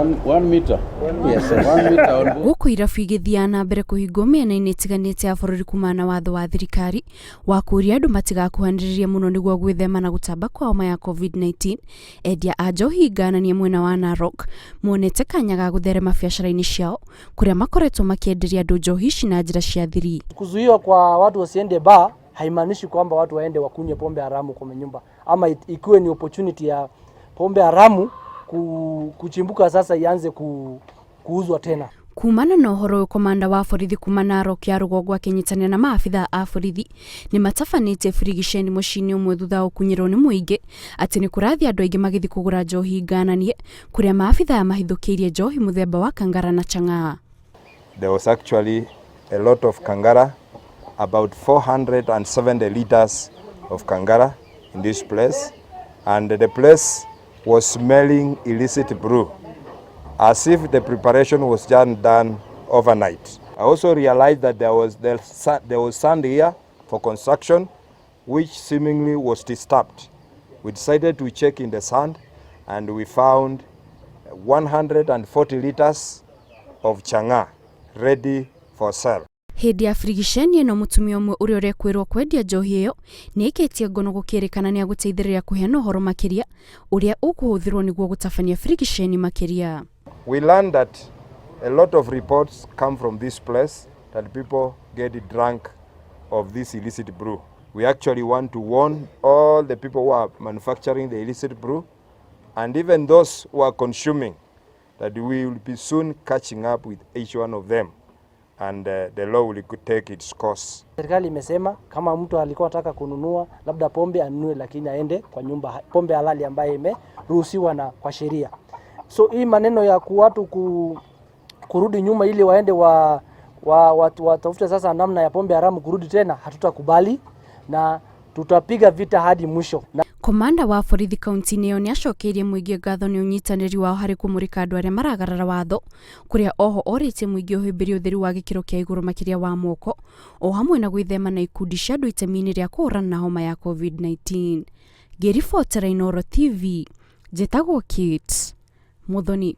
1 meter. Yes, 1 meter. Guku irabu igithia na mbere kuhingwo mĩena-inĩ ĩtiganĩte ya bũrũri kuma na watho wa thirikari wa kũria andũ matigakuhanĩrĩrie mũno nĩguo gwĩthema na gutamba kwa homa ya COVID-19. Endia a njohi ngananie mwena wa Narok monete kanya ga gutherema biacara-inĩ ciao kuria makoretwo makienderia andũ njohi ici na njira cia thiri. Kuzuiwa kwa watu wasiende bar haimaanishi kwamba watu waende wakunywe pombe haramu kwa nyumba, ama ikiwe ni opportunity ya pombe haramu kuchimbuka sasa ianze kuuzwa tena. Kumana na uhoro wa komanda wa borithi kuma Narok ya rũgongo akĩnyitanĩra na maabitha a borithi nimatabanĩtie Birigiceni muci-ini umwe thutha wa kunyĩrwo nĩ mũingĩ atĩ nĩ kũrathiĩ andũ aingĩ magĩthiĩ kũgũra njohi ngananie kuria maabitha mahithũkĩirie njohi muthemba wa Kangara na Chang'aa. There was actually a lot of Kangara, about 470 liters of Kangara in this place, and the place was smelling illicit brew, as if the preparation was just done overnight. I also realized that there was sand here for construction, which seemingly was disturbed. We decided to check in the sand, and we found 140 liters of Chang'aa ready for sale. Hindi ya Birigiceni no mutumia umwe uria urekwirwo kwendia njohi iyo ni ikitie ngono gukirikana ni aguteithĩrĩria kuheana uhoro makiria uria ukuhuthirwo niguo gutabania Birigiceni makiria. We learned that a lot of reports come from this place that people get drunk of this illicit brew. We actually want to warn all the people who are manufacturing the illicit brew and even those who are consuming that we will be soon catching up with each one of them, and the law will take its course. Serikali imesema kama mtu alikuwa anataka kununua labda pombe anunue, lakini aende kwa nyumba pombe halali ambayo imeruhusiwa na kwa sheria. So hii maneno ya watu kurudi nyuma ili waende watafute sasa namna ya pombe haramu kurudi tena, hatutakubali na tutapiga vita hadi mwisho. Komanda wa borithi kaunti niyo ni acokeirie muingĩ ngatho ni unyitanĩri wao harĩ kũmũrĩka andũ arĩa maragarara watho kuria oho orĩtie muingĩ ũhĩmbĩrie ũtheri wa gĩkĩro kĩa igũrũ makiria wa moko o hamwe na gwĩthema na ikundi cia andũ itemi-inĩ rĩa kũhũrana na homa ya COVID-19. Ngĩribotera Inooro TV, njĩtagwo Kate Muthoni.